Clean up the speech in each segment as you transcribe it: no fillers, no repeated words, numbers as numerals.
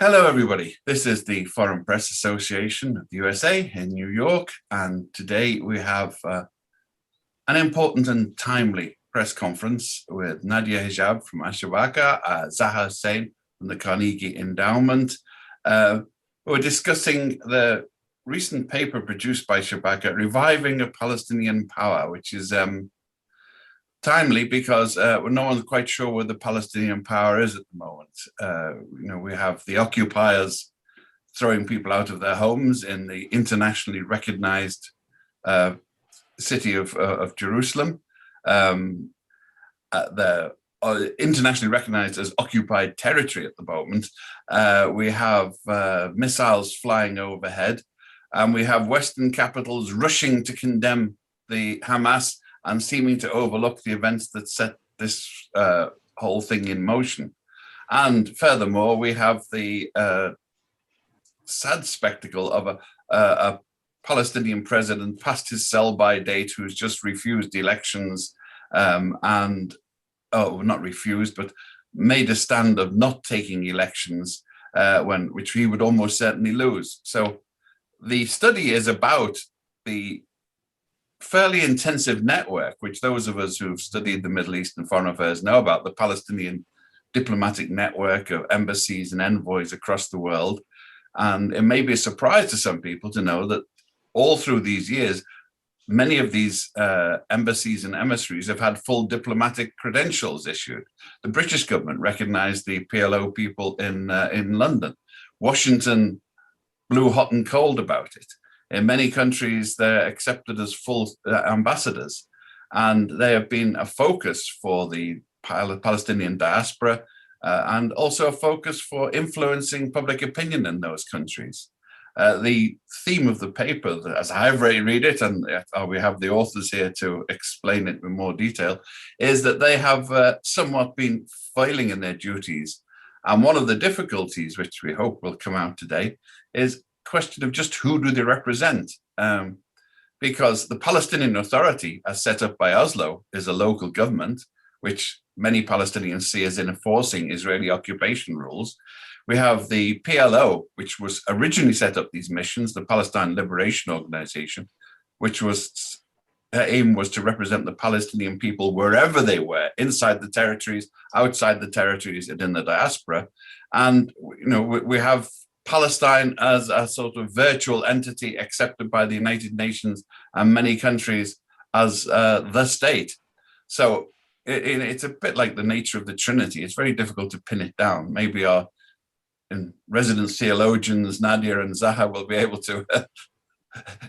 Hello, everybody. This is the Foreign Press Association of the USA in New York, and today we have an important and timely press conference with Nadia Hijab from Shabaka, Zaha Hussain from the Carnegie Endowment. We're discussing the recent paper produced by Shabaka, Reviving a Palestinian Power, which is timely because no one's quite sure where the Palestinian power is at the moment. We have the occupiers throwing people out of their homes in the internationally recognized city of Jerusalem. The internationally recognized as occupied territory at the moment. We have missiles flying overhead, and we have Western capitals rushing to condemn the Hamas and seeming to overlook the events that set this whole thing in motion. And furthermore, we have the sad spectacle of a Palestinian president past his sell-by date who's just refused elections not refused, but made a stand of not taking elections, which he would almost certainly lose. So the study is about the fairly intensive network, which those of us who've studied the Middle East and foreign affairs know about, the Palestinian diplomatic network of embassies and envoys across the world. And it may be a surprise to some people to know that all through these years, many of these embassies and emissaries have had full diplomatic credentials issued. The British government recognized the PLO people in London. Washington blew hot and cold about it. In many countries, they're accepted as full ambassadors, and they have been a focus for the Palestinian diaspora and also a focus for influencing public opinion in those countries. The theme of the paper, as I've read it, and we have the authors here to explain it in more detail, is that they have somewhat been failing in their duties. And one of the difficulties, which we hope will come out today, is question of just who do they represent, because the Palestinian Authority, as set up by Oslo, is a local government, which many Palestinians see as enforcing Israeli occupation rules. We have the PLO, which was originally set up these missions, the Palestine Liberation Organization, which was her aim was to represent the Palestinian people wherever they were, inside the territories, outside the territories, and in the diaspora. And we have Palestine as a sort of virtual entity accepted by the United Nations and many countries as the state. So it's a bit like the nature of the Trinity. It's very difficult to pin it down. Maybe our resident theologians, Nadia and Zaha, will be able to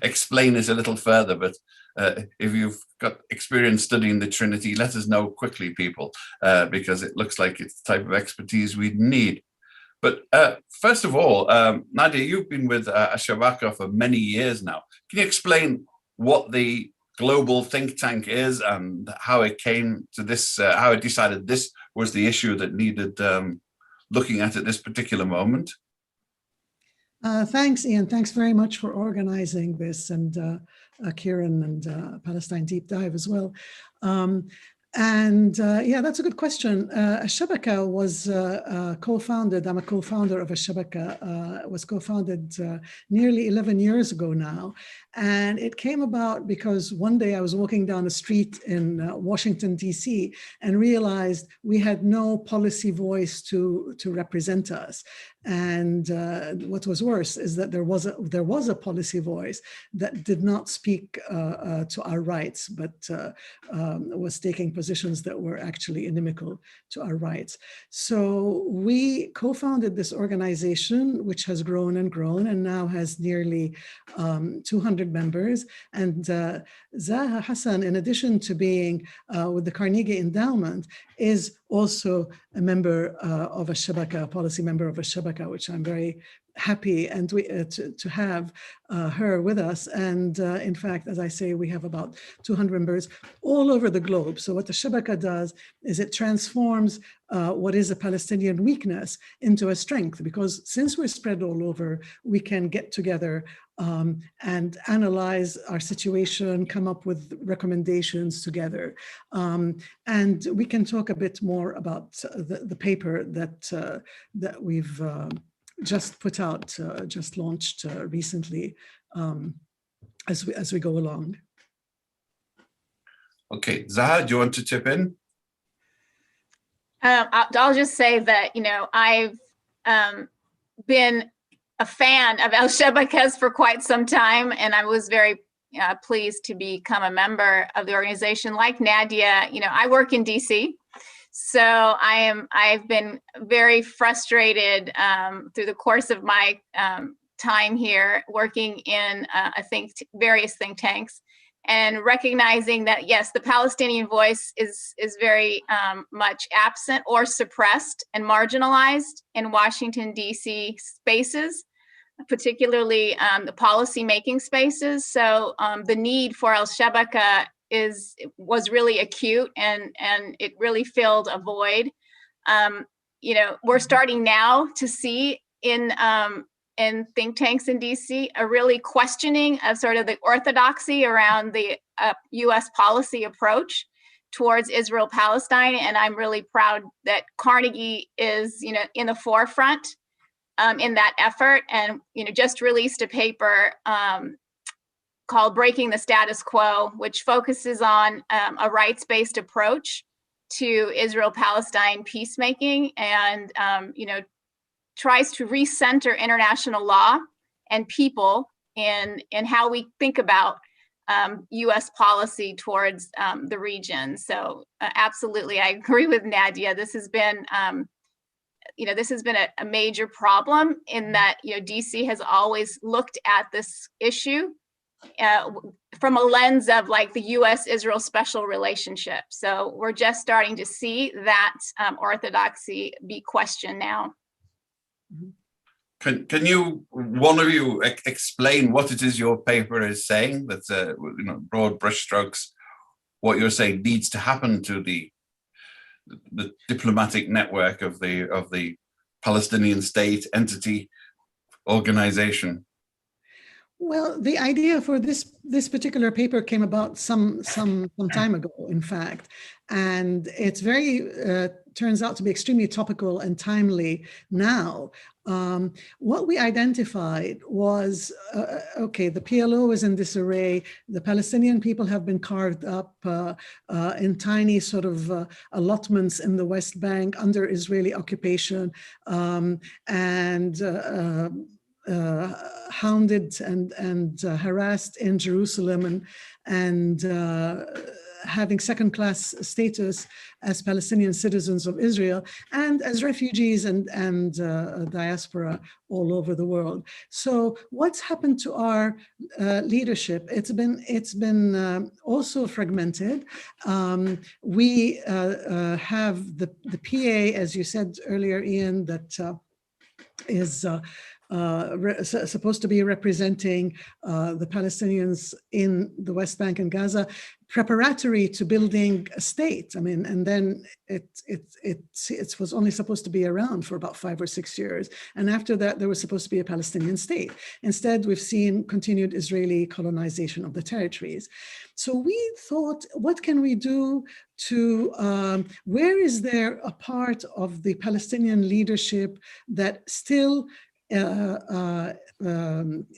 explain it a little further. But if you've got experience studying the Trinity, let us know quickly, people, because it looks like it's the type of expertise we need. But first of all, Nadia, you've been with Shabaka for many years now. Can you explain what the global think tank is and how it came to this, how it decided this was the issue that needed looking at this particular moment? Thanks, Ian. Thanks very much for organizing this, and Kieran and Palestine Deep Dive as well. Yeah, that's a good question. Shabaka was co-founded, I'm a co-founder of Shabaka, was co-founded nearly 11 years ago now. And it came about because one day I was walking down the street in Washington, D.C. and realized we had no policy voice to represent us. And what was worse is that there was a policy voice that did not speak to our rights, but was taking positions that were actually inimical to our rights. So we co-founded this organization, which has grown and grown, and now has nearly 200 members. And Zaha Hassan, in addition to being with the Carnegie Endowment, is also a member of Shabaka, a policy member of Shabaka, which I'm very happy and to have her with us. And in fact, as I say, we have about 200 members all over the globe. So what the Shabaka does is it transforms what is a Palestinian weakness into a strength, because since we're spread all over, we can get together and analyze our situation, come up with recommendations together. And we can talk a bit more about the paper that we've just put out, just launched recently as we go along. Okay, Zaha, do you want to chip in? I'll just say that, I've been a fan of El Shabaka's for quite some time, and I was very pleased to become a member of the organization. Like Nadia, I work in DC, so I've been very frustrated through the course of my time here working in various think tanks, and recognizing that, yes, the Palestinian voice is very much absent or suppressed and marginalized in Washington, D.C. spaces, particularly the policy-making spaces. So the need for El Shabaka was really acute, and it really filled a void. We're starting now to see in think tanks in DC a really questioning of sort of the orthodoxy around the U.S. policy approach towards Israel-Palestine, and I'm really proud that Carnegie is in the forefront in that effort, and just released a paper called "Breaking the Status Quo," which focuses on a rights-based approach to Israel-Palestine peacemaking, and tries to recenter international law and people in how we think about U.S. policy towards the region. So absolutely, I agree with Nadia. This has been, a major problem in that, DC has always looked at this issue from a lens of like the U.S.-Israel special relationship. So we're just starting to see that orthodoxy be questioned now. Can you, one of you, explain what it is your paper is saying? That's broad brushstrokes. What you're saying needs to happen to the diplomatic network of the Palestinian state entity organization. Well, the idea for this particular paper came about some time ago, in fact, and it's very turns out to be extremely topical and timely now. What we identified was, okay, the PLO is in disarray. The Palestinian people have been carved up in tiny sort of allotments in the West Bank under Israeli occupation, and hounded and harassed in Jerusalem, and having second-class status as Palestinian citizens of Israel and as refugees and diaspora all over the world. So what's happened to our leadership? It's been also fragmented. We have the PA, as you said earlier, Ian, that is supposed to be representing the Palestinians in the West Bank and Gaza, preparatory to building a state. I mean, and then it was only supposed to be around for about 5 or 6 years. And after that, there was supposed to be a Palestinian state. Instead, we've seen continued Israeli colonization of the territories. So we thought, what can we do to, where is there a part of the Palestinian leadership that still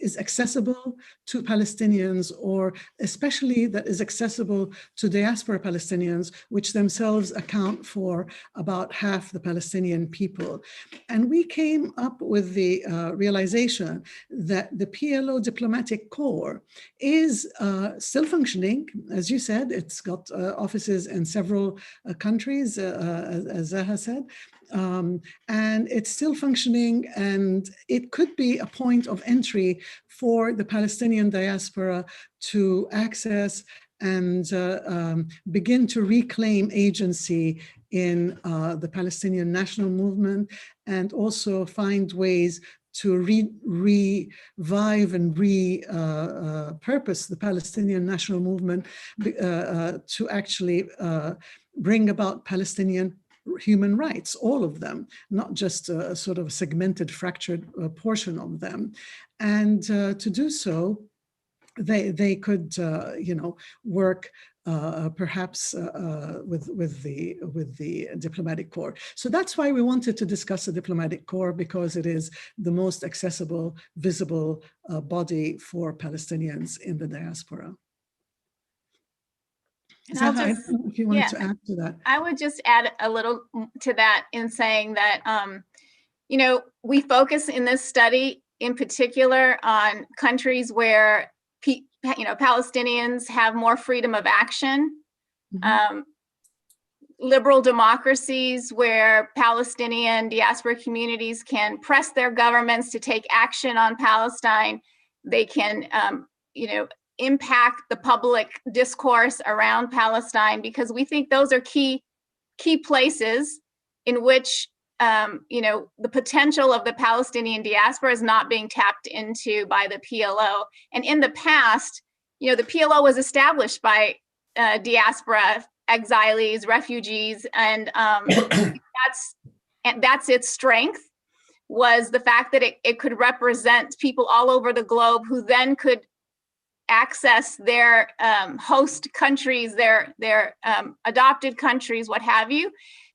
is accessible to Palestinians, or especially that is accessible to diaspora Palestinians, which themselves account for about half the Palestinian people. And we came up with the realization that the PLO diplomatic corps is still functioning. As you said, it's got offices in several countries, as Zaha said. And it's still functioning, and it could be a point of entry for the Palestinian diaspora to access and begin to reclaim agency in the Palestinian national movement, and also find ways to revive and repurpose the Palestinian national movement to actually bring about Palestinian human rights, all of them, not just a sort of segmented, fractured portion of them. And to do so, they could, work perhaps with the diplomatic corps. So that's why we wanted to discuss the diplomatic corps, because it is the most accessible, visible body for Palestinians in the diaspora. Zaha, I don't know if you wanted to add to that. I would just add a little to that in saying that, you know, we focus in this study in particular on countries where, you know, Palestinians have more freedom of action, liberal democracies where Palestinian diaspora communities can press their governments to take action on Palestine. They can, you know, impact the public discourse around Palestine, because we think those are key places in which, you know, the potential of the Palestinian diaspora is not being tapped into by the PLO. And in the past, you know, the PLO was established by diaspora, exiles, refugees, and that's its strength, was the fact that it could represent people all over the globe who then could access their host countries, their adopted countries, what have you,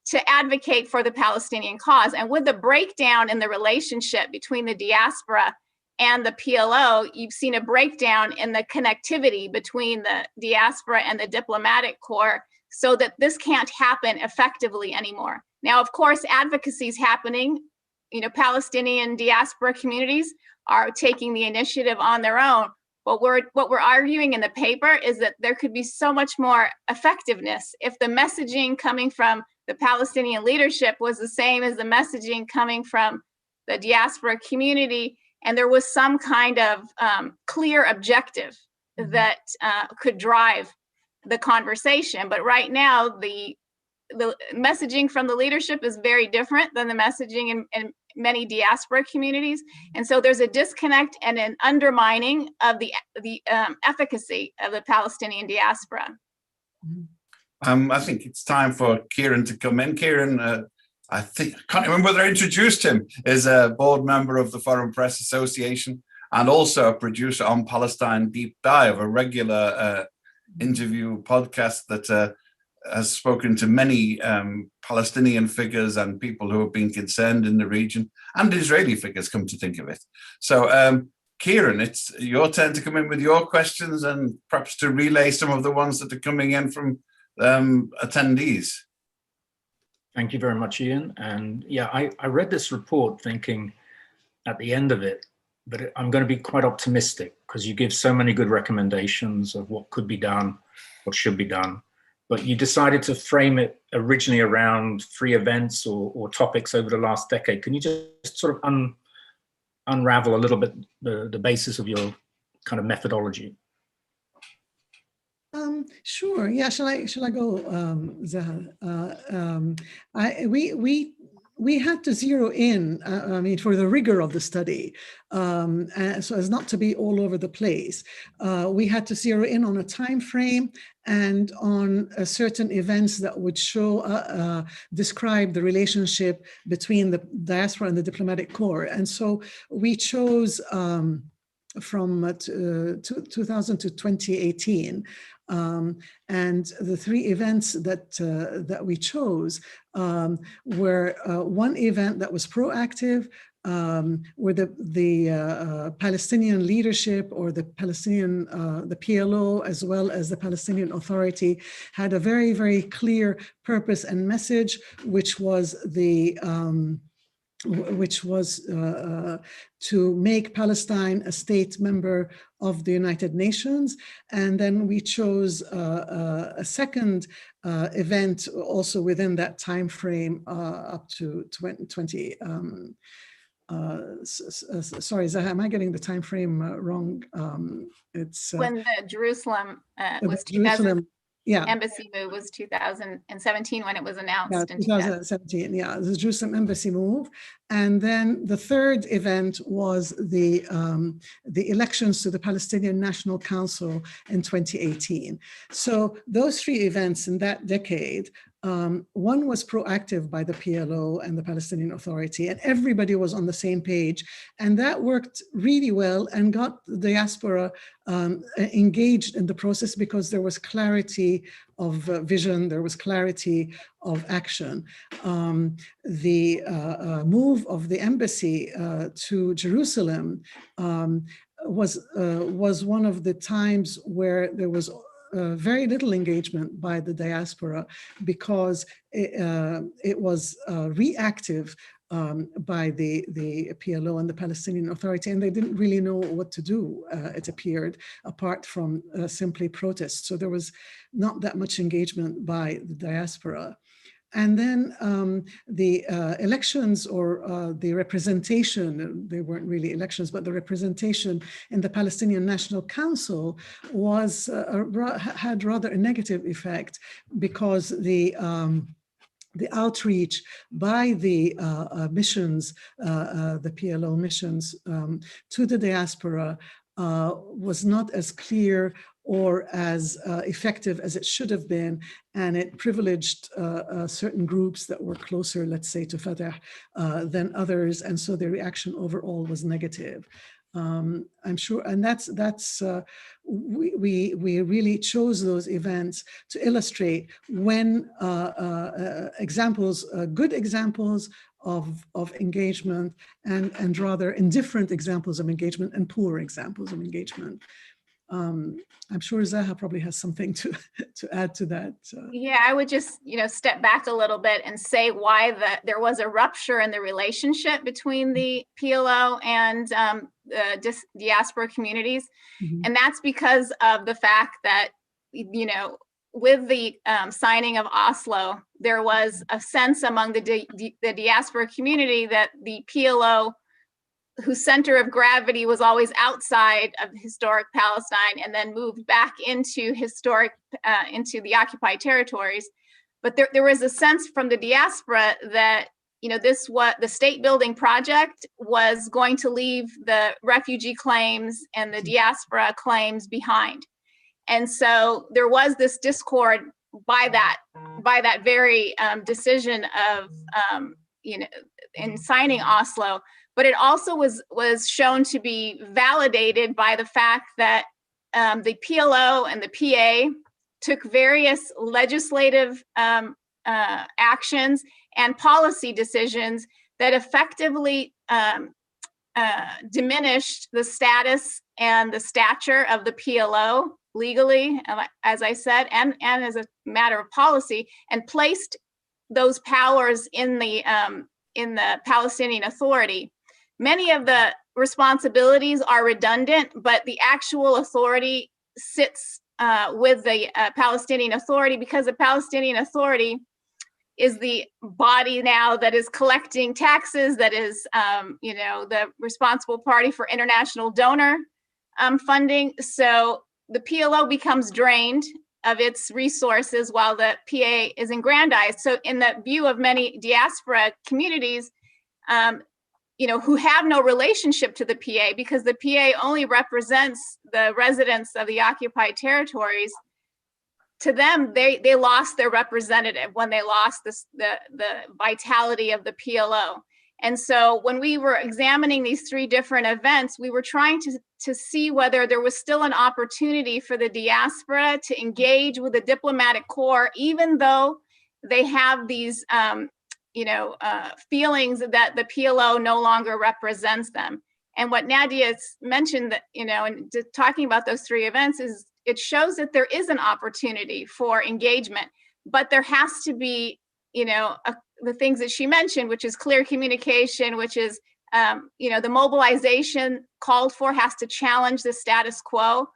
to advocate for the Palestinian cause. And with the breakdown in the relationship between the diaspora and the PLO, you've seen a breakdown in the connectivity between the diaspora and the diplomatic corps, so that this can't happen effectively anymore. Now, of course, advocacy is happening. You know, Palestinian diaspora communities are taking the initiative on their own. But what we're arguing in the paper is that there could be so much more effectiveness if the messaging coming from the Palestinian leadership was the same as the messaging coming from the diaspora community, and there was some kind of clear objective that could drive the conversation. But right now, the messaging from the leadership is very different than the messaging in many diaspora communities. And so there's a disconnect and an undermining of the efficacy of the Palestinian diaspora. I think it's time for Kieran to come in. Kieran, I can't remember whether I introduced him, is a board member of the Foreign Press Association and also a producer on Palestine Deep Dive, a regular interview podcast that has spoken to many Palestinian figures and people who have been concerned in the region, and Israeli figures, come to think of it. So Kieran, it's your turn to come in with your questions and perhaps to relay some of the ones that are coming in from attendees. Thank you very much, Ian. And yeah, I read this report thinking at the end of it, but I'm going to be quite optimistic because you give so many good recommendations of what could be done, what should be done. But you decided to frame it originally around 3 events or topics over the last decade. Can you just sort of unravel a little bit the basis of your kind of methodology? Sure. Yeah. Shall I go, Zaha? We had to zero in, I mean, for the rigor of the study, so as not to be all over the place. We had to zero in on a time frame and on certain events that would show, describe the relationship between the diaspora and the diplomatic corps. And so we chose from 2000 to 2018. And the 3 events that we chose were one event that was proactive, where the Palestinian leadership or the PLO, as well as the Palestinian Authority, had a very, very clear purpose and message, which was to make Palestine a state member of the United Nations. And then we chose a second event also within that time frame up to 2020. Sorry, Zaha, am I getting the time frame wrong? It's when the Jerusalem was Jerusalem. Yeah. Embassy move was 2017 when it was announced. Yeah, 2017. Yeah, the Jerusalem embassy move, And then the third event was the elections to the Palestinian National Council in 2018. So those three events in that decade, one was proactive by the PLO and the Palestinian Authority, and everybody was on the same page. And that worked really well and got the diaspora engaged in the process because there was clarity of vision, there was clarity of action. The move of the embassy to Jerusalem was one of the times where there was very little engagement by the diaspora because it was reactive by the PLO and the Palestinian Authority, and they didn't really know what to do, it appeared, apart from simply protests. So there was not that much engagement by the diaspora. And then the elections or the representation, they weren't really elections, but the representation in the Palestinian National Council was had rather a negative effect because the outreach by the missions, the PLO missions to the diaspora was not as clear or as effective as it should have been, and it privileged certain groups that were closer, let's say, to Fateh than others, and so the reaction overall was negative. I'm sure, and we really chose those events to illustrate when good examples of engagement and rather indifferent examples of engagement and poor examples of engagement. I'm sure Zaha probably has something to add to that. Yeah, I would just step back a little bit and say why there was a rupture in the relationship between the PLO and the diaspora communities, and that's because of the fact that with the signing of Oslo, there was a sense among the diaspora community that the PLO, whose center of gravity was always outside of historic Palestine and then moved back into into the occupied territories. But there was a sense from the diaspora that, the state building project was going to leave the refugee claims and the diaspora claims behind. And so there was this discord by that very decision of, in signing Oslo. But it also was shown to be validated by the fact that the PLO and the PA took various legislative actions and policy decisions that effectively diminished the status and the stature of the PLO legally, as I said, and as a matter of policy, and placed those powers in the Palestinian Authority. Many of the responsibilities are redundant, but the actual authority sits with the Palestinian Authority, because the Palestinian Authority is the body now that is collecting taxes, that is, the responsible party for international donor funding. So the PLO becomes drained of its resources while the PA is aggrandized. So in the view of many diaspora communities, who have no relationship to the PA, because the PA only represents the residents of the occupied territories, to them, they lost their representative when they lost the vitality of the PLO. And so when we were examining these three different events, we were trying to see whether there was still an opportunity for the diaspora to engage with the diplomatic corps, even though they have these feelings that the PLO no longer represents them. And what Nadia mentioned, that, in talking about those three events, is it shows that there is an opportunity for engagement, but there has to be, the things that she mentioned, which is clear communication, which is, the mobilization called for has to challenge the status quo,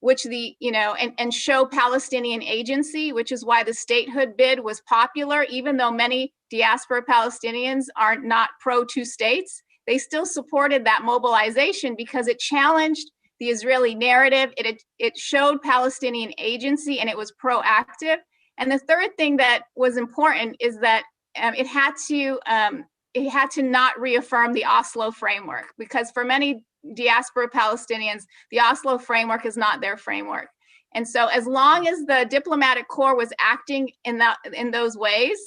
which and show Palestinian agency, which is why the statehood bid was popular, even though many diaspora Palestinians are not pro two states. They still supported that mobilization because it challenged the Israeli narrative. It showed Palestinian agency, and it was proactive. And the third thing that was important is that it had to he had to not reaffirm the Oslo framework, because for many diaspora Palestinians, the Oslo framework is not their framework. And so as long as the diplomatic corps was acting in those ways,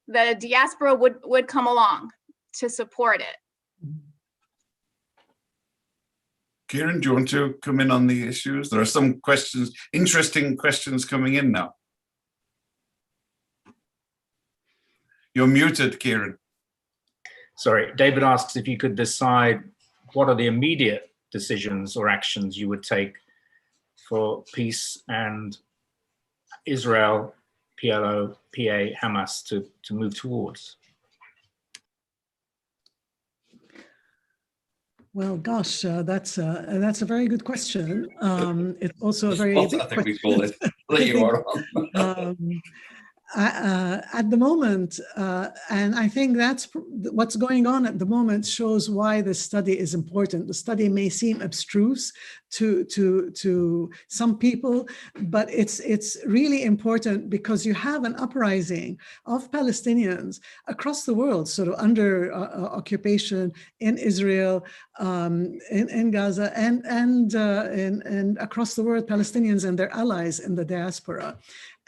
the diaspora would come along to support it. Kieran, do you want to come in on the issues? There are some questions, interesting questions coming in now. You're muted, Kieran. Sorry, David asks if you could decide what are the immediate decisions or actions you would take for peace and Israel, PLO, PA, Hamas to move towards? Well, gosh, that's a very good question. It's also a very big I think we call it. At the moment, and I think that's what's going on at the moment shows why this study is important. The study may seem abstruse to some people, but it's really important because you have an uprising of Palestinians across the world, sort of under occupation in Israel, in Gaza, and across the world, Palestinians and their allies in the diaspora.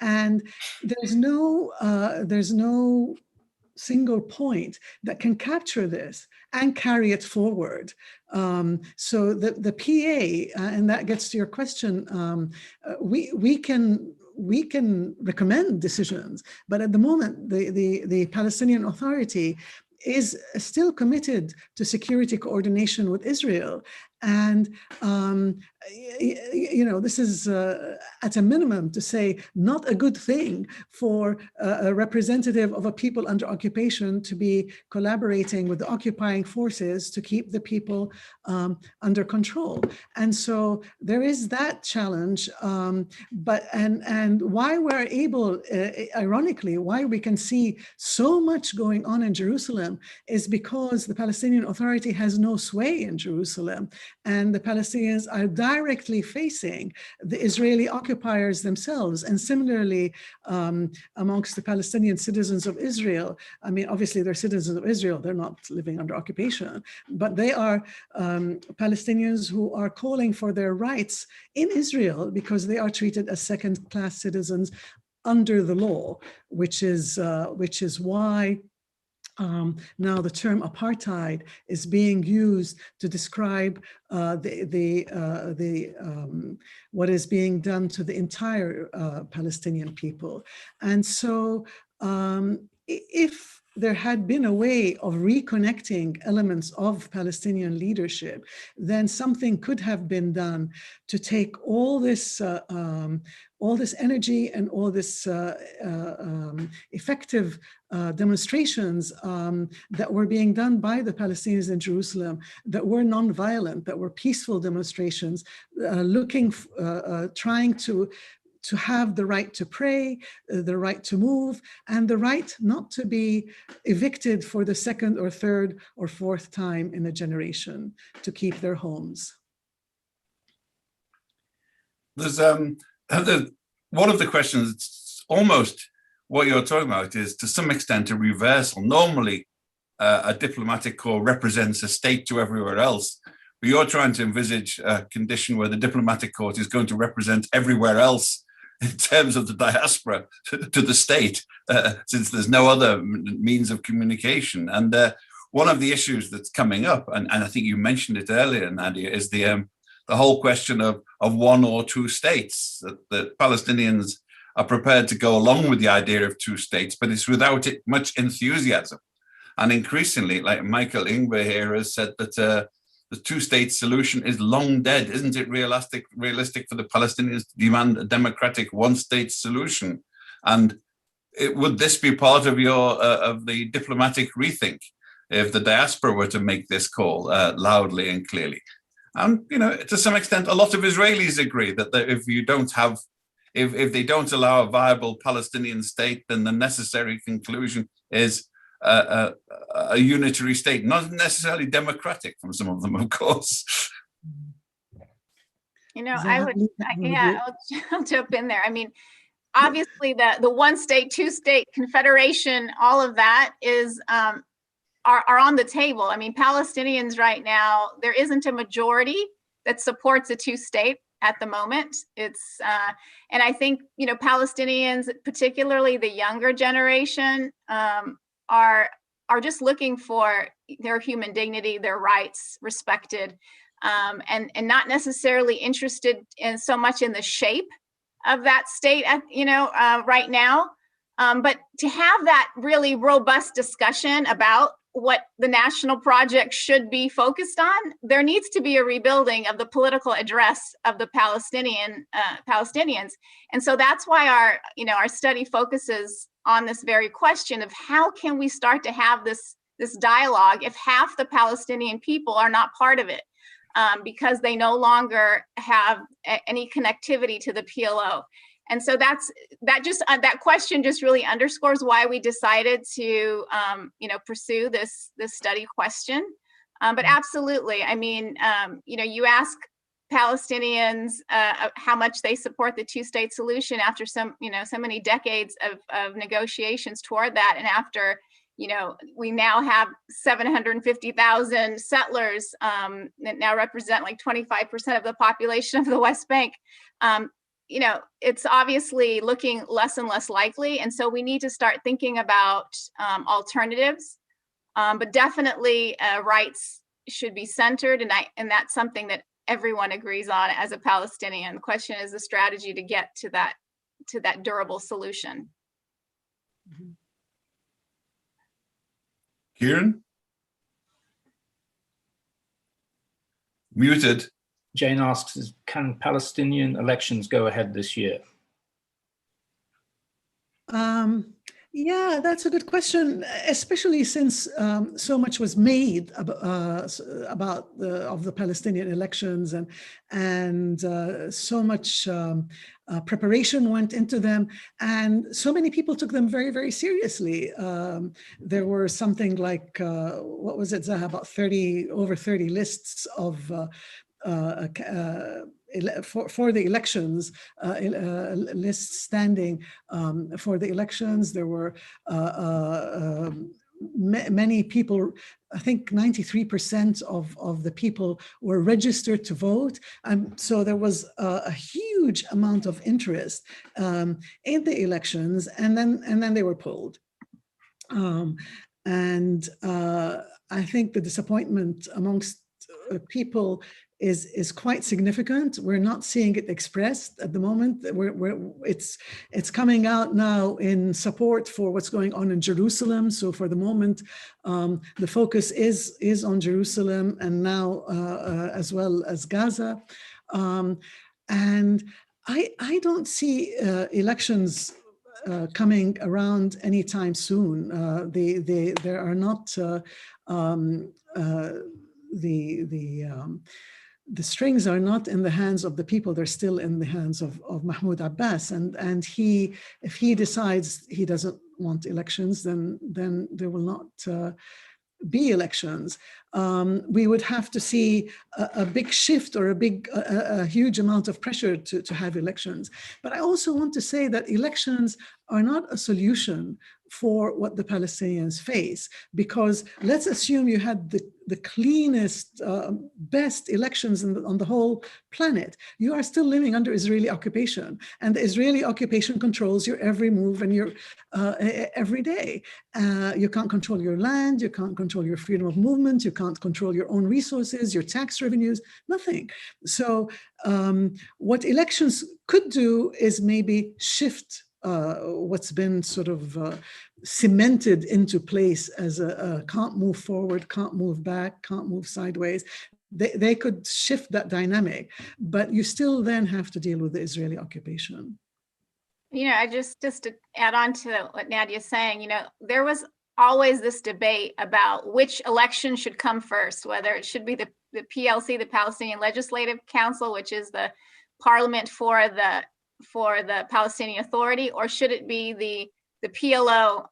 And there's no single point that can capture this and carry it forward. So the PA, and that gets to your question, we can recommend decisions, but at the moment, the Palestinian Authority is still committed to security coordination with Israel. And, this is at a minimum to say not a good thing for a representative of a people under occupation to be collaborating with the occupying forces to keep the people under control. And so there is that challenge. And why we're able, ironically, why we can see so much going on in Jerusalem is because the Palestinian Authority has no sway in Jerusalem. And the Palestinians are directly facing the Israeli occupiers themselves. And similarly, amongst the Palestinian citizens of Israel, I mean, obviously they're citizens of Israel, they're not living under occupation, but they are Palestinians who are calling for their rights in Israel because they are treated as second-class citizens under the law, which is why now the term apartheid is being used to describe what is being done to the entire Palestinian people. And so if there had been a way of reconnecting elements of Palestinian leadership, then something could have been done to take all this energy and all this effective demonstrations that were being done by the Palestinians in Jerusalem, that were nonviolent, that were peaceful demonstrations, trying to have the right to pray, the right to move, and the right not to be evicted for the second or third or fourth time in a generation, to keep their homes. There's one of the questions, almost what you're talking about, is to some extent a reversal. Normally, a diplomatic corps represents a state to everywhere else. But you're trying to envisage a condition where the diplomatic corps is going to represent everywhere else in terms of the diaspora to the state, since there's no other means of communication. And one of the issues that's coming up, and I think you mentioned it earlier, Nadia, is the whole question of one or two states. That Palestinians are prepared to go along with the idea of two states, but it's without it much enthusiasm. And increasingly, like Michael Ingber here has said, that the two-state solution is long dead. Isn't it realistic for the Palestinians to demand a democratic one-state solution? And would this be part of of the diplomatic rethink if the diaspora were to make this call loudly and clearly? And to some extent, a lot of Israelis agree that if they don't allow a viable Palestinian state, then the necessary conclusion is a unitary state, not necessarily democratic from some of them, of course. I'll jump in there. I mean, obviously the one state, two state confederation, all of that is are on the table. I mean, Palestinians right now, there isn't a majority that supports a two-state at the moment. It's and I think, you know, Palestinians, particularly the younger generation, are just looking for their human dignity, their rights respected, and not necessarily interested in so much in the shape of that state, you know, right now. But to have that really robust discussion about what the national project should be focused on, there needs to be a rebuilding of the political address of the Palestinians. And so that's why our study focuses on this very question of how can we start to have this dialogue if half the Palestinian people are not part of it, because they no longer have any connectivity to the PLO. And so that question just really underscores why we decided to pursue this study question. But absolutely, I mean, you ask Palestinians how much they support the two-state solution after so many decades of negotiations toward that, and after we now have 750,000 settlers that now represent like 25% of the population of the West Bank. It's obviously looking less and less likely. And so we need to start thinking about alternatives, but definitely rights should be centered. And that's something that everyone agrees on as a Palestinian. The question is the strategy to get to that durable solution. Kieran? Muted. Jane asks, can Palestinian elections go ahead this year? Yeah, that's a good question, especially since so much was made about the Palestinian elections, and so much preparation went into them, and so many people took them very, very seriously. There were something like, what was it, Zaha, about over 30 lists of for the elections, lists standing for the elections. There were many people, I think 93% of the people were registered to vote. So there was a huge amount of interest in the elections, and then they were pulled. I think the disappointment amongst people is quite significant. We're not seeing it expressed at the moment. It's coming out now in support for what's going on in Jerusalem. So for the moment, the focus is on Jerusalem, and now as well as Gaza. And I don't see elections coming around anytime soon. There are not the strings are not in the hands of the people. They're still in the hands of Mahmoud Abbas, and if he decides he doesn't want elections, then there will not be elections. We would have to see a big shift or a huge amount of pressure to have elections. But I also want to say that elections are not a solution for what the Palestinians face, because let's assume you had the cleanest, best elections on the whole planet. You are still living under Israeli occupation, and the Israeli occupation controls your every move and your every day. You can't control your land, you can't control your freedom of movement, you can't control your own resources, your tax revenues, nothing. So what elections could do is maybe shift what's been sort of cemented into place as a can't move forward, can't move back, can't move sideways. They could shift that dynamic, but you still then have to deal with the Israeli occupation. I just to add on to what Nadia's saying, there was always this debate about which election should come first, whether it should be the PLC, the Palestinian Legislative Council, which is the parliament for the Palestinian Authority, or should it be the PLO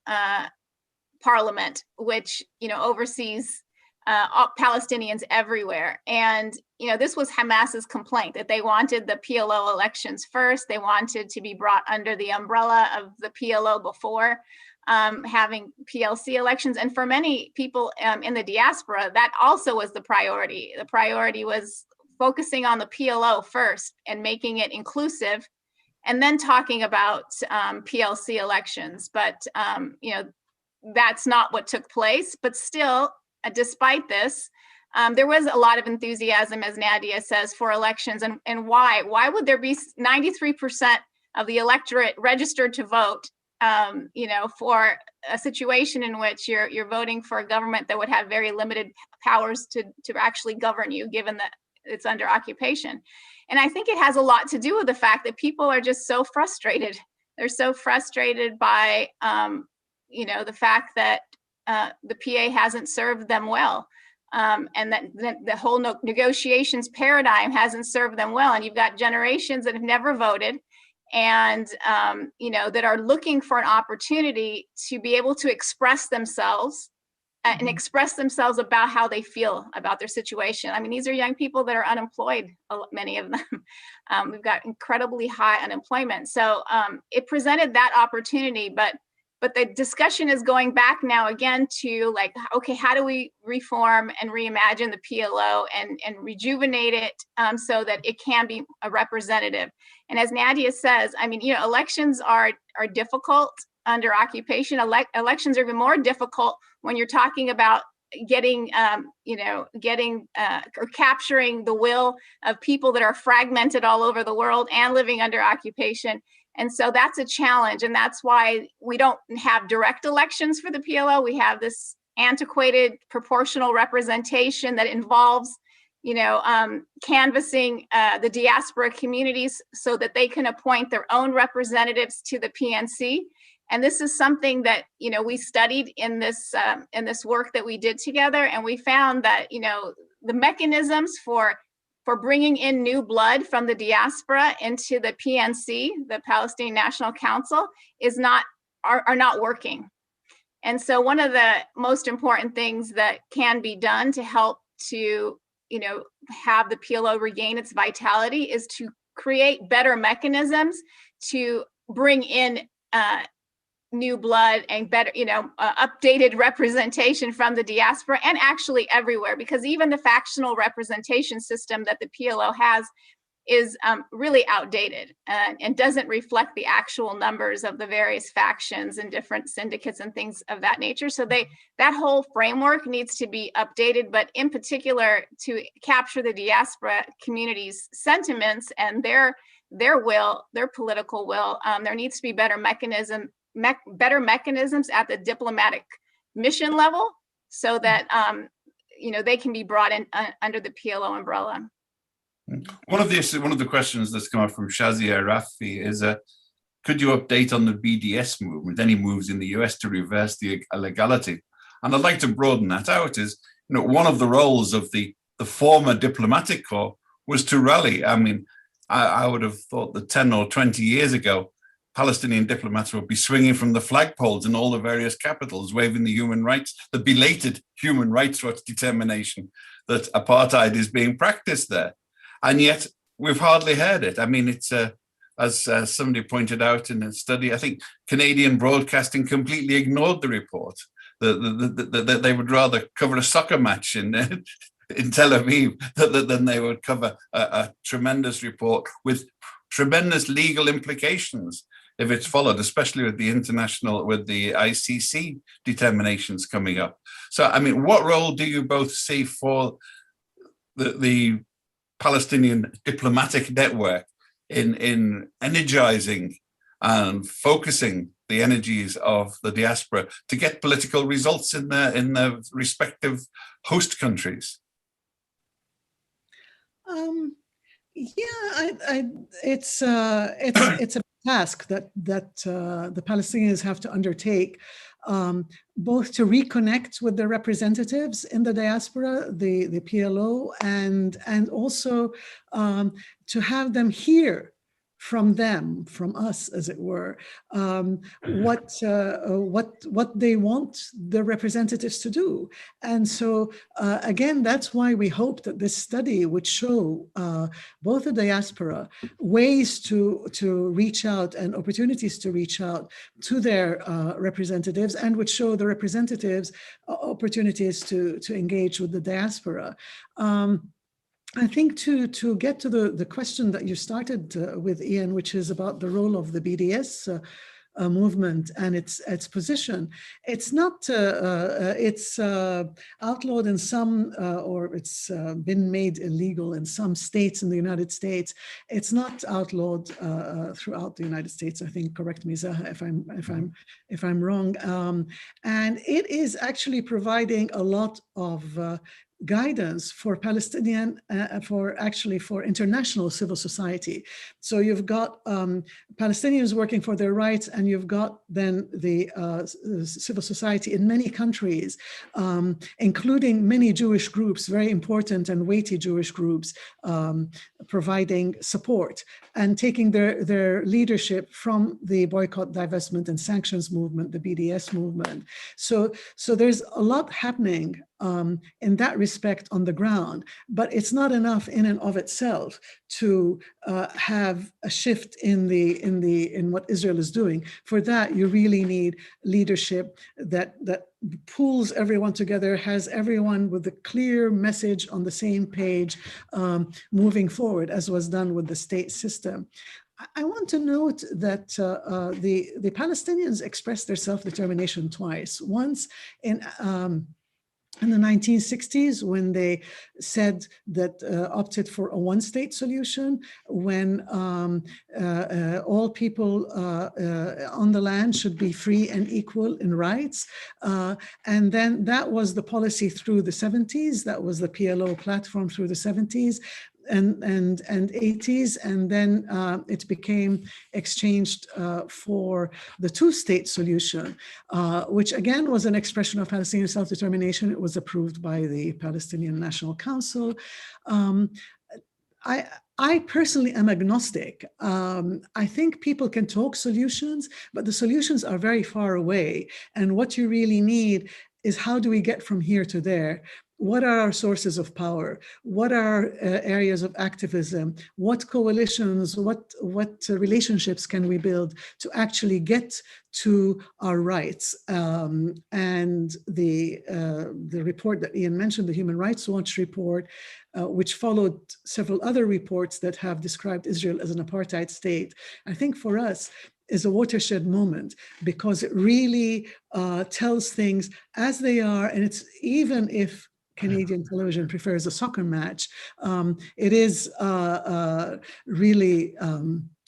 parliament, which oversees Palestinians everywhere. And, you know, this was Hamas's complaint, that they wanted the PLO elections first. They wanted to be brought under the umbrella of the PLO before having PLC elections. And for many people in the diaspora, that also was the priority. The priority was focusing on the PLO first and making it inclusive, and then talking about PLC elections. But, you know, that's not what took place. But still, despite this, there was a lot of enthusiasm, as Nadia says, for elections. And why? Why would there be 93% of the electorate registered to vote, you know, for a situation in which you're voting for a government that would have very limited powers to actually govern you, given that it's under occupation? And I think it has a lot to do with the fact that people are just so frustrated. They're so frustrated by, you know, the fact that the PA hasn't served them well, and that the whole negotiations paradigm hasn't served them well. And you've got generations that have never voted, and you know, that are looking for an opportunity to be able to express themselves and express themselves about how they feel about their situation. I mean, these are young people that are unemployed, many of them. We've got incredibly high unemployment. So it presented that opportunity, but the discussion is going back now again to, like, okay, how do we reform and reimagine the PLO and rejuvenate it so that it can be a representative? And as Nadia says, I mean, you know, elections are difficult under occupation. Elections are even more difficult when you're talking about getting, you know, or capturing the will of people that are fragmented all over the world and living under occupation. And so that's a challenge. And that's why we don't have direct elections for the PLO. We have this antiquated proportional representation that involves, you know, canvassing the diaspora communities so that they can appoint their own representatives to the PNC. And this is something that, you know, we studied in this work that we did together. And we found that, you know, the mechanisms for bringing in new blood from the diaspora into the PNC, the Palestinian National Council, are not working. And so one of the most important things that can be done to help to, you know, have the PLO regain its vitality is to create better mechanisms to bring in new blood and better, you know, updated representation from the diaspora and actually everywhere, because even the factional representation system that the PLO has is really outdated and doesn't reflect the actual numbers of the various factions and different syndicates and things of that nature. So that whole framework needs to be updated, but in particular to capture the diaspora community's sentiments and their will, their political will. There needs to be better mechanisms at the diplomatic mission level so that you know, they can be brought in under the PLO umbrella. One of the questions that's come up from Shazia Rafi is, could you update on the BDS movement, any moves in the US to reverse the illegality? And I'd like to broaden that out. Is, you know, one of the roles of the former diplomatic corps was to rally. I mean, I would have thought that 10 or 20 years ago, Palestinian diplomats would be swinging from the flagpoles in all the various capitals, waving the belated human rights watch determination that apartheid is being practiced there. And yet we've hardly heard it. I mean, it's, as somebody pointed out in a study, I think Canadian broadcasting completely ignored the report. That they would rather cover a soccer match in Tel Aviv than they would cover a tremendous report with tremendous legal implications if it's followed, especially with the ICC determinations coming up. So, I mean, what role do you both see for the Palestinian diplomatic network in energizing and focusing the energies of the diaspora to get political results in their respective host countries? It's a task that the Palestinians have to undertake, both to reconnect with their representatives in the diaspora, the PLO, and also to have them hear from them, from us, as it were, what they want the representatives to do. And so again, that's why we hope that this study would show both the diaspora ways to reach out and opportunities to reach out to their representatives, and would show the representatives opportunities to engage with the diaspora. I think to get to the question that you started with, Ian, which is about the role of the BDS movement and its position, it's not it's outlawed in some or it's been made illegal in some states in the United States. It's not outlawed throughout the United States. I think, correct me, Zaha, if I'm wrong. And it is actually providing a lot of guidance for Palestinian, for international civil society. So you've got Palestinians working for their rights, and you've got then the civil society in many countries, including many Jewish groups, very important and weighty Jewish groups, providing support and taking their leadership from the boycott, divestment, and sanctions movement, the BDS movement. So there's a lot happening in that respect on the ground, but it's not enough in and of itself to have a shift in what Israel is doing. For that, you really need leadership that pulls everyone together, has everyone with a clear message on the same page, moving forward, as was done with the state system. I want to note that the Palestinians expressed their self-determination twice. Once in the 1960s, when they said that opted for a one-state solution, when all people on the land should be free and equal in rights. And then that was the policy through the 70s. That was the PLO platform through the 70s. And 80s, and then it became exchanged for the two-state solution, which again was an expression of Palestinian self-determination. It was approved by the Palestinian National Council. I personally am agnostic. I think people can talk solutions, but the solutions are very far away. And what you really need is, how do we get from here to there? What are our sources of power? What are areas of activism? What coalitions, what relationships can we build to actually get to our rights? And the report that Ian mentioned, the Human Rights Watch report, which followed several other reports that have described Israel as an apartheid state, I think for us is a watershed moment, because it really tells things as they are. And it's, even if Canadian television prefers a soccer match, it is really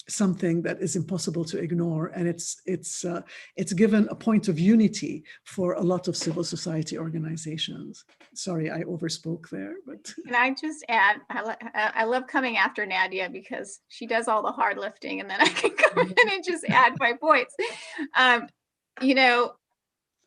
something that is impossible to ignore, and it's given a point of unity for a lot of civil society organizations. Sorry, I overspoke there, but can I just add? I love coming after Nadia because she does all the hard lifting, and then I can come in and just add my points. You know.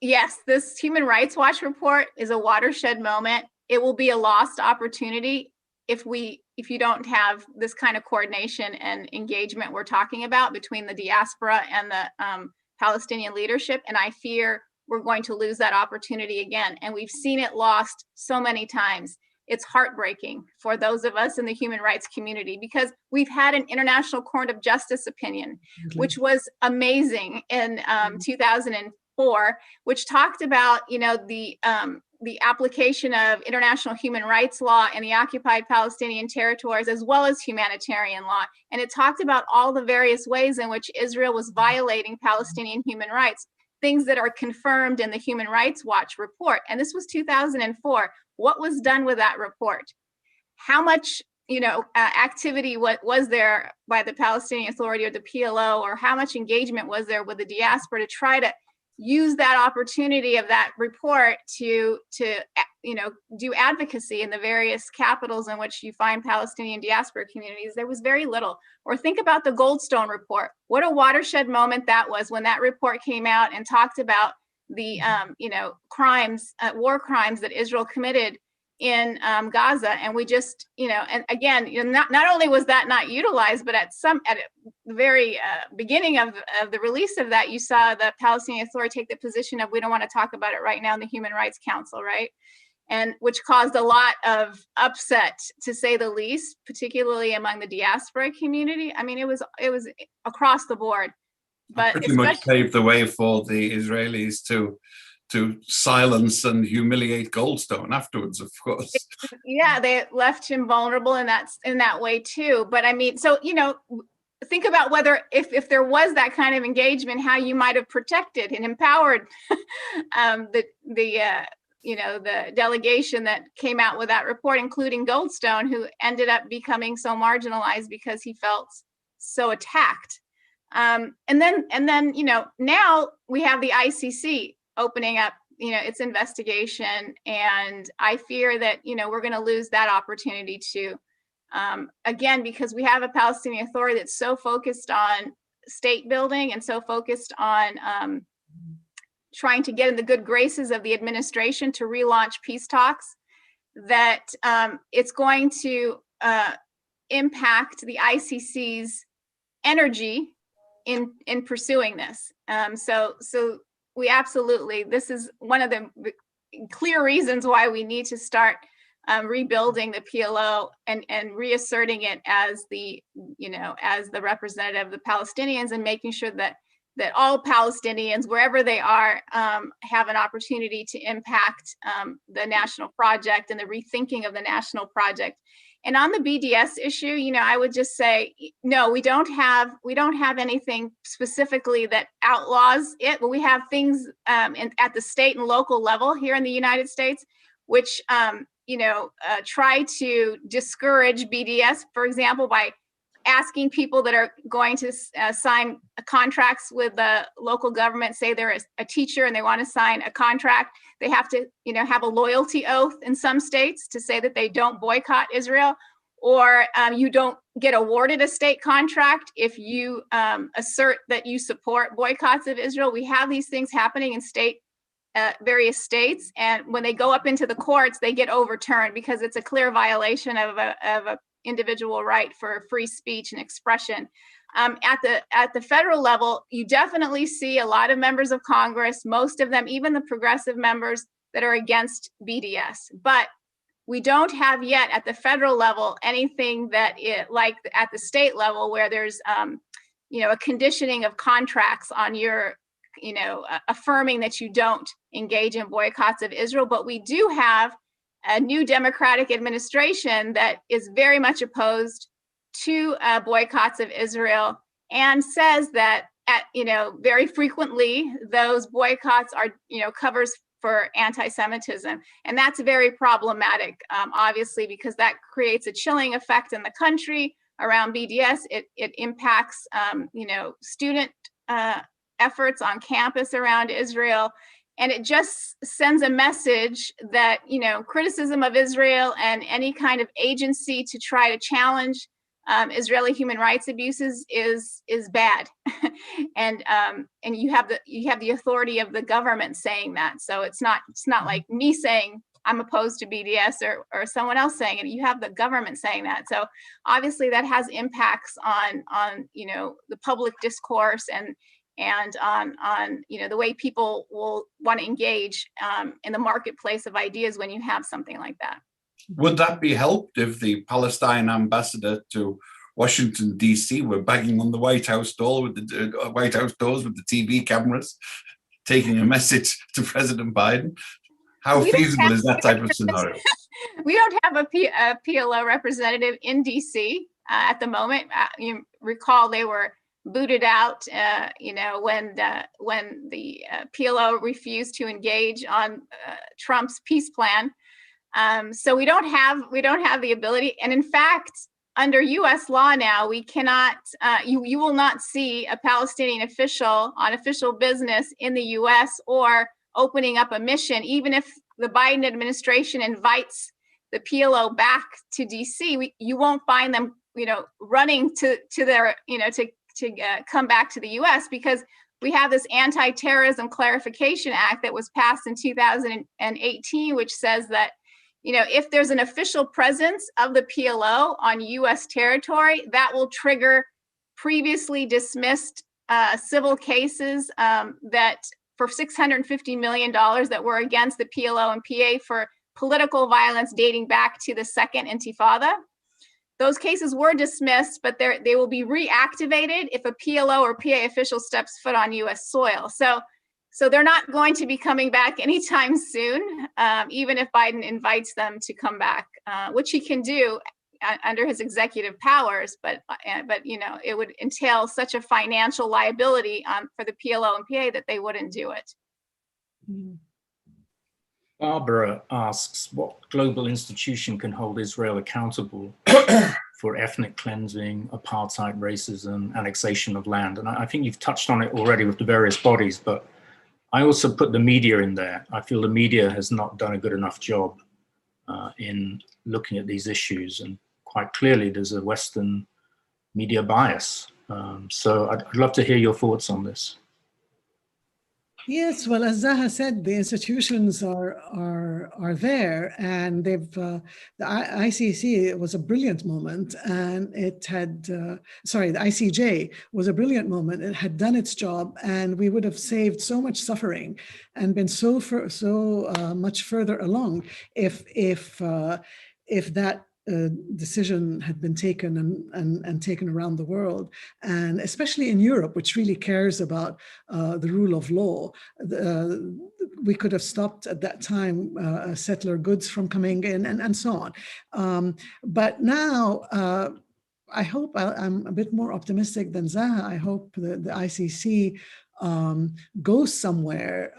Yes, this Human Rights Watch report is a watershed moment. It will be a lost opportunity if you don't have this kind of coordination and engagement we're talking about between the diaspora and the Palestinian leadership. And I fear we're going to lose that opportunity again. And we've seen it lost so many times. It's heartbreaking for those of us in the human rights community, because we've had an International Court of Justice opinion, which was amazing in 2004, which talked about, you know, the application of international human rights law in the occupied Palestinian territories, as well as humanitarian law. And it talked about all the various ways in which Israel was violating Palestinian human rights, things that are confirmed in the Human Rights Watch report. And this was 2004. What was done with that report? How much, you know, activity was there by the Palestinian Authority or the PLO, or how much engagement was there with the diaspora to try to use that opportunity of that report to you know, do advocacy in the various capitals in which you find Palestinian diaspora communities? There was very little. Or think about the Goldstone report. What a watershed moment that was, when that report came out and talked about the you know, crimes, war crimes that Israel committed in Gaza, and we just, and again, not only was that not utilized, but at the very beginning of the release of that, you saw the Palestinian Authority take the position of, we don't want to talk about it right now in the Human Rights Council, right? And which caused a lot of upset, to say the least, particularly among the diaspora community. I mean, it was across the board. But pretty much paved the way for the Israelis to silence and humiliate Goldstone afterwards, of course. Yeah, they left him vulnerable in that way too. But I mean, so think about whether if there was that kind of engagement, how you might have protected and empowered the delegation that came out with that report, including Goldstone, who ended up becoming so marginalized because he felt so attacked. And then now we have the ICC opening up its investigation, and I fear that we're going to lose that opportunity too, again, because we have a Palestinian Authority that's so focused on state building and so focused on trying to get in the good graces of the administration to relaunch peace talks, that it's going to impact the ICC's energy in pursuing this. So we absolutely, this is one of the clear reasons why we need to start rebuilding the PLO and reasserting it as the representative of the Palestinians, and making sure that all Palestinians, wherever they are, have an opportunity to impact the national project and the rethinking of the national project. And on the BDS issue, I would just say, no, we don't have anything specifically that outlaws it, but we have things at the state and local level here in the United States, which try to discourage BDS, for example, by asking people that are going to sign contracts with the local government, say they're a teacher and they want to sign a contract, they have to, have a loyalty oath in some states to say that they don't boycott Israel, or you don't get awarded a state contract if you assert that you support boycotts of Israel. We have these things happening in various states, and when they go up into the courts, they get overturned because it's a clear violation of a individual right for free speech and expression. At the federal level, you definitely see a lot of members of Congress, most of them, even the progressive members, that are against BDS. But we don't have yet at the federal level anything like at the state level, where there's a conditioning of contracts on your affirming that you don't engage in boycotts of Israel. But we do have a new Democratic administration that is very much opposed to boycotts of Israel, and says that very frequently those boycotts are covers for anti-Semitism, and that's very problematic, obviously, because that creates a chilling effect in the country around BDS. It impacts student efforts on campus around Israel. And it just sends a message that, criticism of Israel and any kind of agency to try to challenge Israeli human rights abuses is bad. And you have the authority of the government saying that. So it's not like me saying I'm opposed to BDS or someone else saying it. You have the government saying that. So obviously that has impacts on the public discourse and on the way people will want to engage in the marketplace of ideas when you have something like that. Would that be helped if the Palestine ambassador to Washington, D.C. were banging on the White House door with the White House doors with the TV cameras, taking a message to President Biden? How feasible is that type of scenario? We don't have a PLO representative in D.C. At the moment. You recall they were booted out, when the PLO refused to engage on Trump's peace plan. So we don't have the ability. And in fact, under U.S. law now, we cannot. You will not see a Palestinian official on official business in the U.S. or opening up a mission, even if the Biden administration invites the PLO back to D.C. You won't find them, running to their, to come back to the U.S. because we have this Anti-Terrorism Clarification Act that was passed in 2018, which says that, if there's an official presence of the PLO on US territory, that will trigger previously dismissed civil cases that for $650 million that were against the PLO and PA for political violence dating back to the Second Intifada. Those cases were dismissed, but they will be reactivated if a PLO or PA official steps foot on US soil. So they're not going to be coming back anytime soon, even if Biden invites them to come back, which he can do under his executive powers, but it would entail such a financial liability for the PLO and PA that they wouldn't do it. Barbara asks, what global institution can hold Israel accountable for ethnic cleansing, apartheid, racism, annexation of land? And I think you've touched on it already with the various bodies, but I also put the media in there. I feel the media has not done a good enough job in looking at these issues. And quite clearly, there's a Western media bias. So I'd love to hear your thoughts on this. Yes, well, as Zaha said, the institutions are there, and they've the ICC was a brilliant moment, and it had the ICJ was a brilliant moment. It had done its job, and we would have saved so much suffering and been so much further along if that decision had been taken and taken around the world, and especially in Europe, which really cares about the rule of law. We could have stopped at that time settler goods from coming in and so on. But now, I hope I'm a bit more optimistic than Zaha. I hope that the ICC goes somewhere.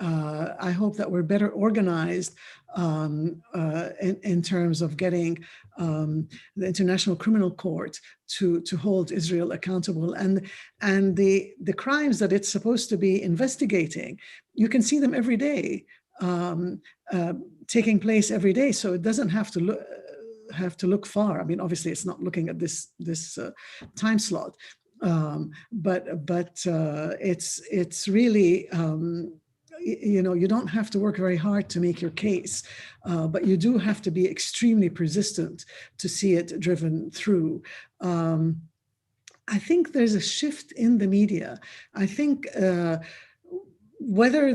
I hope that we're better organized in terms of getting the International Criminal Court to hold Israel accountable, and the crimes that it's supposed to be investigating, you can see them every day, taking place every day. So it doesn't have to look far. I mean, obviously, it's not looking at this time slot. But it's really, you don't have to work very hard to make your case, but you do have to be extremely persistent to see it driven through. I think there's a shift in the media. I think whether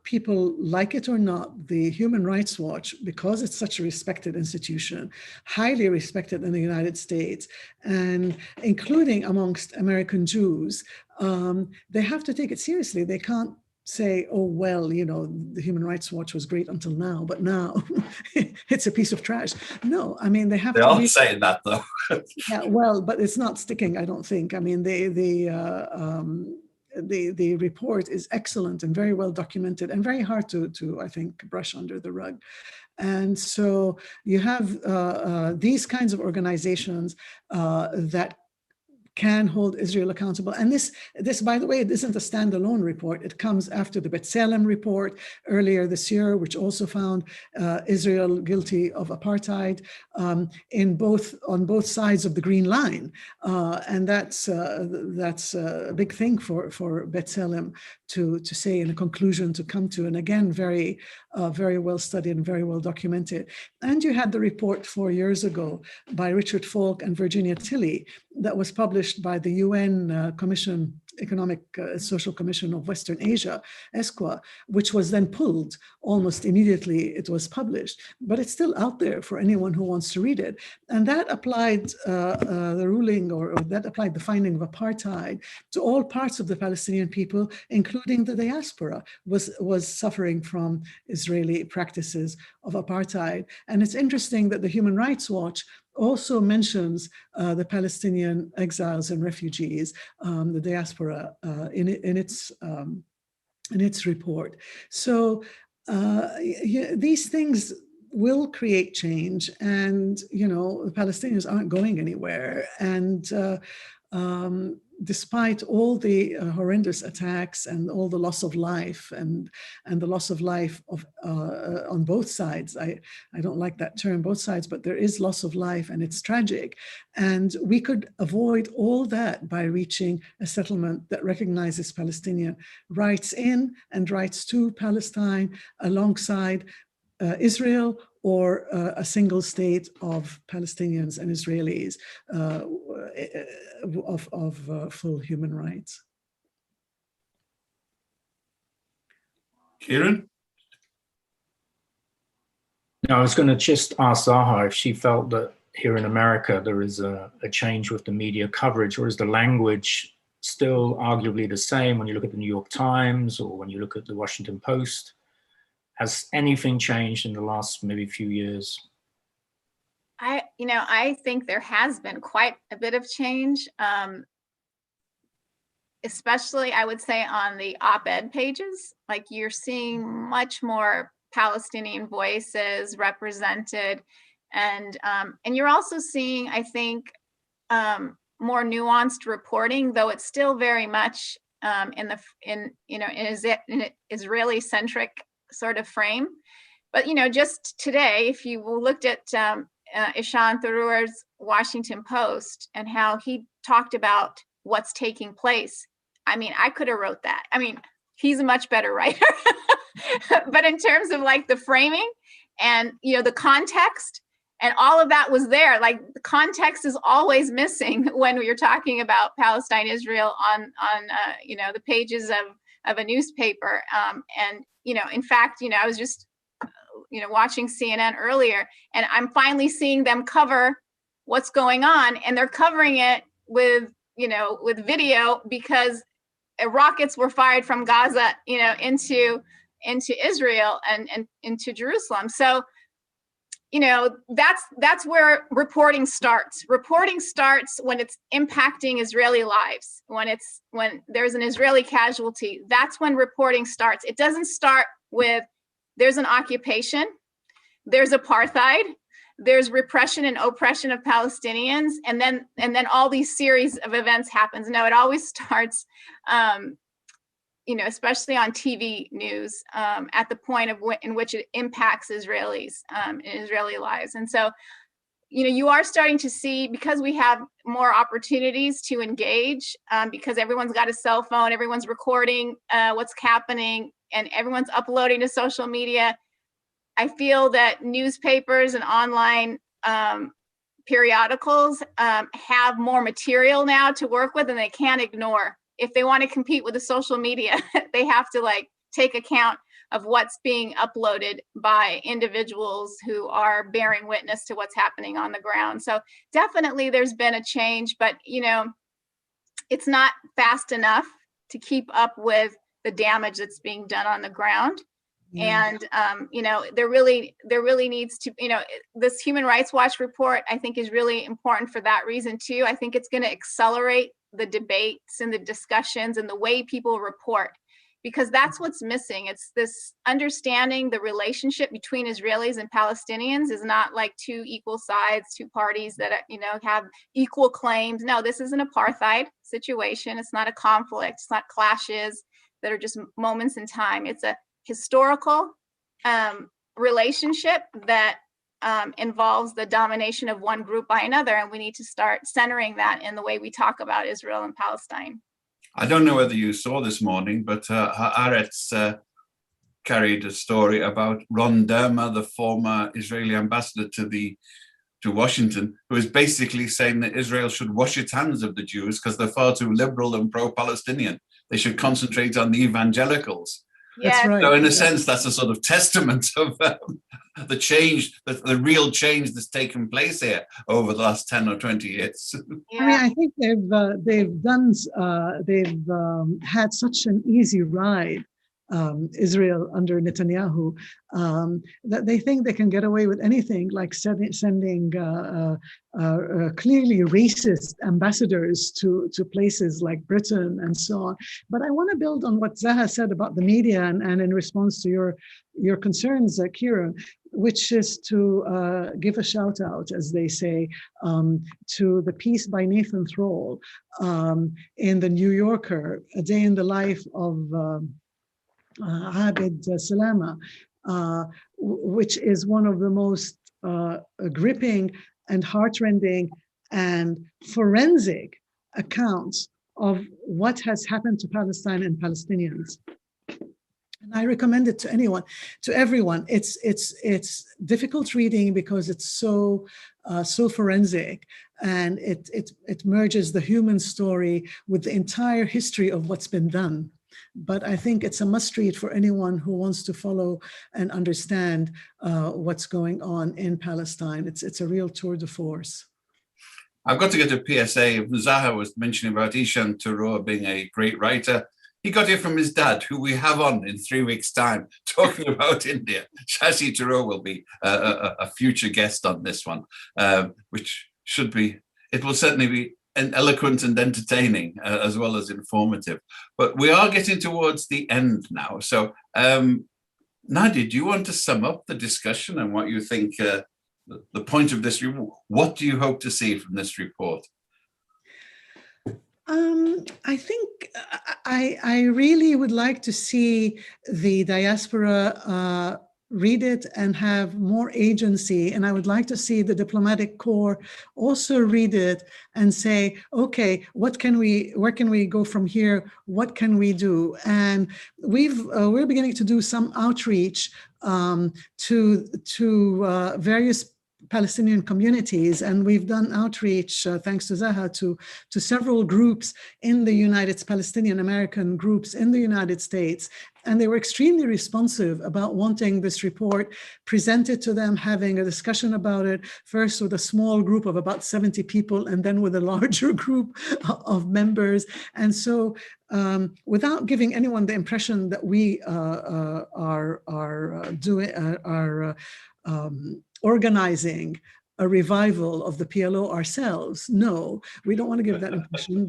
people like it or not, the Human Rights Watch, because it's such a respected institution, highly respected in the United States, and including amongst American Jews, they have to take it seriously. They can't say, oh, well, the Human Rights Watch was great until now, but now it's a piece of trash. No, I mean, they have to. They are saying that, though. Yeah, well, but it's not sticking, I don't think. I mean, the report is excellent and very well documented and very hard to I think, brush under the rug. And so you have these kinds of organizations that can hold Israel accountable. And this, by the way, it isn't a standalone report. It comes after the B'Tselem report earlier this year, which also found Israel guilty of apartheid on both sides of the Green Line. And that's a big thing for B'Tselem to say, in a conclusion to come to. And again, very well studied and very well documented. And you had the report 4 years ago by Richard Falk and Virginia Tilley that was published by the UN Economic Social Commission of Western Asia, ESCWA, which was then pulled almost immediately. It was published, but it's still out there for anyone who wants to read it. And that applied the ruling, or that applied the finding of apartheid to all parts of the Palestinian people, including the diaspora, was suffering from Israeli practices of apartheid. And it's interesting that the Human Rights Watch also mentions the Palestinian exiles and refugees, the diaspora, in its report. So these things will create change, and the Palestinians aren't going anywhere. And despite all the horrendous attacks and all the loss of life and the loss of life on both sides, I don't like that term, both sides, but there is loss of life and it's tragic. And we could avoid all that by reaching a settlement that recognizes Palestinian rights in and rights to Palestine alongside Israel or a single state of Palestinians and Israelis of full human rights. Kieran? No, I was going to just ask Zaha if she felt that here in America there is a change with the media coverage, or is the language still arguably the same when you look at the New York Times or when you look at the Washington Post? Has anything changed in the last maybe few years? I think there has been quite a bit of change, especially I would say on the op-ed pages. Like, you're seeing much more Palestinian voices represented, and you're also seeing, I think, more nuanced reporting, though it's still very much in an Israeli-centric sort of frame. But just today, if you looked at Ishan Tharoor's Washington Post and how he talked about what's taking place, I mean, I could have wrote that. I mean, he's a much better writer. But in terms of like the framing and the context and all of that was there. Like, the context is always missing when you're talking about Palestine, Israel on the pages of a newspaper. And in fact, I was just watching CNN earlier, and I'm finally seeing them cover what's going on, and they're covering it with video, because rockets were fired from Gaza, into Israel and into Jerusalem. So, that's where reporting starts. Reporting starts when it's impacting Israeli lives, when there's an Israeli casualty. That's when reporting starts. It doesn't start with there's an occupation, there's apartheid, there's repression and oppression of Palestinians, and then all these series of events happens. No, it always starts, especially on TV news, at the point in which it impacts Israelis and Israeli lives. And so, you are starting to see, because we have more opportunities to engage, because everyone's got a cell phone, everyone's recording what's happening, and everyone's uploading to social media. I feel that newspapers and online periodicals have more material now to work with, and they can't ignore. If they want to compete with the social media, they have to take account of what's being uploaded by individuals who are bearing witness to what's happening on the ground. So definitely there's been a change, but it's not fast enough to keep up with the damage that's being done on the ground. Yeah. And there really needs to, this Human Rights Watch report, I think, is really important for that reason too. I think it's going to accelerate the debates and the discussions and the way people report, because that's what's missing. It's this understanding the relationship between Israelis and Palestinians is not like two equal sides, two parties that have equal claims. No, this is an apartheid situation. It's not a conflict. It's not clashes that are just moments in time. It's a historical relationship that involves the domination of one group by another, and we need to start centering that in the way we talk about Israel and Palestine. I don't know whether you saw this morning, but Haaretz carried a story about Ron Dermer, the former Israeli ambassador to Washington, who is basically saying that Israel should wash its hands of the Jews because they're far too liberal and pro-Palestinian. They should concentrate on the evangelicals. Yes. That's right. So in a sense, that's a sort of testament of the change, the real change that's taken place here over the last 10 or 20 years. Yeah. I mean, I think they've had such an easy ride, Israel under Netanyahu, that they think they can get away with anything, like sending clearly racist ambassadors to places like Britain and so on. But I want to build on what Zaha said about the media, and in response to your concerns, Kieran, which is to give a shout out, as they say, to the piece by Nathan Thrall in the New Yorker, A Day in the Life of Abid Salama, which is one of the most gripping and heartrending and forensic accounts of what has happened to Palestine and Palestinians. And I recommend it to anyone, to everyone. It's difficult reading because it's so forensic, and it merges the human story with the entire history of what's been done. But I think it's a must read for anyone who wants to follow and understand what's going on in Palestine. It's a real tour de force. I've got to get a PSA. Zaha was mentioning about Ishan Turo being a great writer. He got it from his dad, who we have on in 3 weeks' time, talking about India. Shashi Turo will be a future guest on this one, which should be, it will certainly be eloquent and entertaining, as well as informative. But we are getting towards the end now. So Nadia, do you want to sum up the discussion and what you think the point of this report? What do you hope to see from this report? I think I really would like to see the diaspora read it and have more agency. And I would like to see the diplomatic corps also read it and say, okay, where can we go from here? What can we do? And we're beginning to do some outreach to various Palestinian communities, and we've done outreach, thanks to Zaha, to several groups in the Palestinian American groups in the United States, and they were extremely responsive about wanting this report presented to them, having a discussion about it, first with a small group of about 70 people, and then with a larger group of members. And so without giving anyone the impression that we are organizing a revival of the PLO ourselves. No, we don't want to give that impression.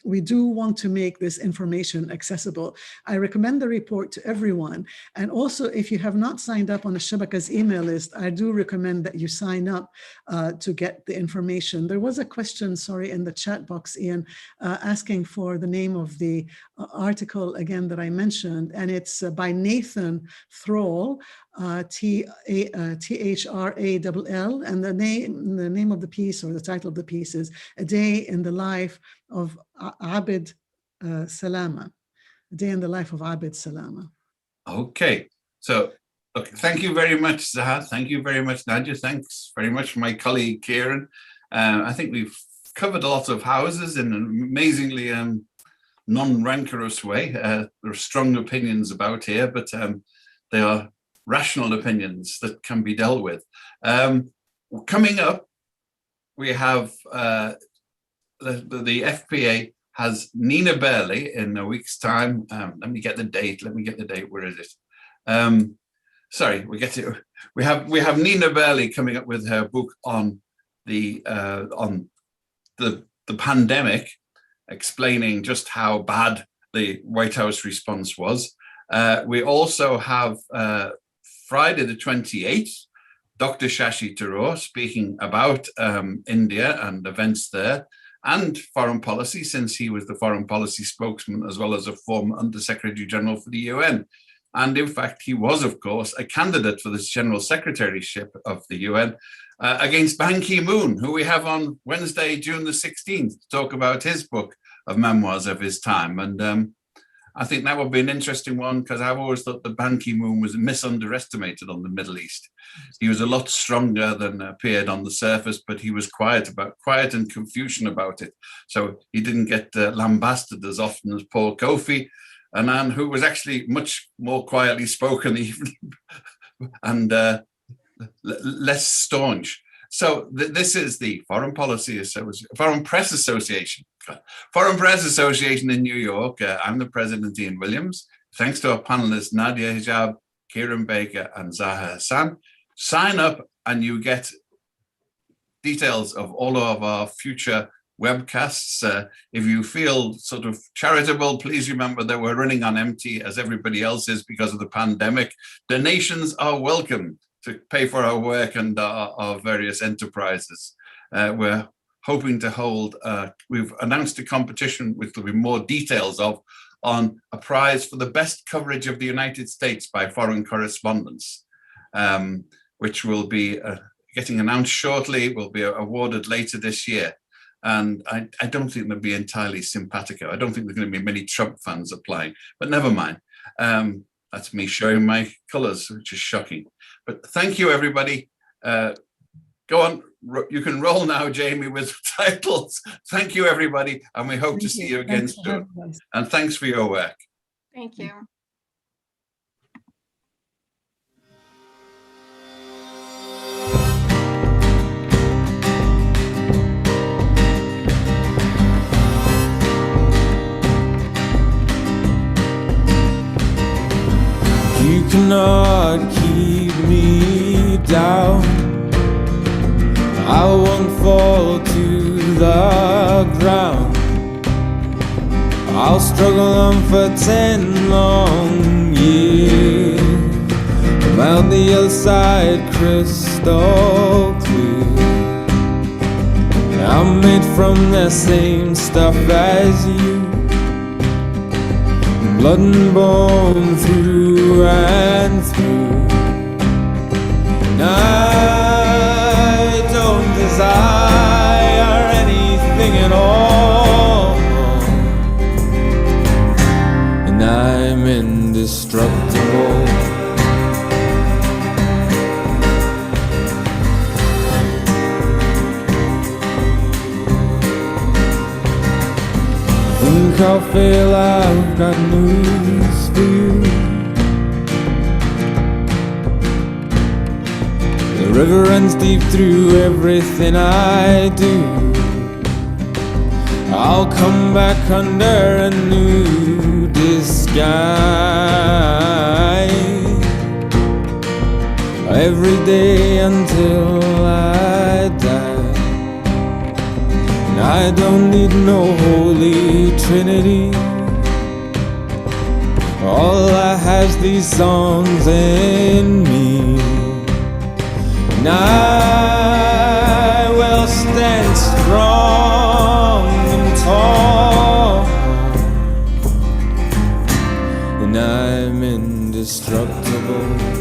We do want to make this information accessible. I recommend the report to everyone. And also, if you have not signed up on the Shabaka's email list, I do recommend that you sign up to get the information. There was a question, sorry, in the chat box, Ian, asking for the name of the article again that I mentioned, and it's by Nathan Thrall, T-H-R-A-L-L, and the name of the piece, or the title of the piece, is A Day in the Life of Abid Salama. A Day in the Life of Abid Salama. Okay, so look, thank you very much, Zaha. Thank you very much, Nadia. Thanks very much, my colleague Kieran. I think we've covered a lot of houses in an amazingly non-rancorous way. There are strong opinions about here, but they are rational opinions that can be dealt with. Coming up, we have the FPA has Nina Burley in a week's time. Let me get the date. Where is it? Sorry, we have Nina Burley coming up with her book on the pandemic, explaining just how bad the White House response was. We also have Friday the 28th, Dr. Shashi Tharoor speaking about India and events there and foreign policy, since he was the foreign policy spokesman as well as a former Undersecretary General for the UN. And in fact, he was, of course, a candidate for this General Secretaryship of the UN against Ban Ki-moon, who we have on Wednesday, June the 16th, to talk about his book of memoirs of his time. And I think that would be an interesting one, because I've always thought that Ban Ki-moon was misunderestimated on the Middle East. He was a lot stronger than appeared on the surface, but he was quiet and Confucian about it. So he didn't get lambasted as often as Paul Kofi, Annan, who was actually much more quietly spoken even and less staunch. So this is the Foreign Press Association in New York. I'm the president, Ian Williams. Thanks to our panelists, Nadia Hijab, Kieran Baker, and Zaha Hassan. Sign up and you get details of all of our future webcasts. If you feel sort of charitable, please remember that we're running on empty as everybody else is because of the pandemic. Donations are welcome to pay for our work and our various enterprises. We're hoping to hold, we've announced a competition which there'll be more details of, on a prize for the best coverage of the United States by foreign correspondents, which will be getting announced shortly, will be awarded later this year. And I don't think they'll be entirely simpatico. I don't think there's going to be many Trump fans applying, but never mind. That's me showing my colors, which is shocking. But thank you, everybody. Go on, you can roll now, Jamie, with titles. Thank you, everybody, and we hope to see you again soon. And thanks for your work. Thank you. You cannot keep me down. I won't fall to the ground. I'll struggle on for 10 long years. I'm out the other side crystal clear. I'm made from the same stuff as you, blood and bone through and through. And I don't desire anything at all, and I'm indestructible. Think I'll fail, I've got news for you. The river runs deep through everything I do. I'll come back under a new disguise. Every day until I die. And I don't need no holy trinity. All I have's these songs in me. And I will stand strong and tall, and I'm indestructible.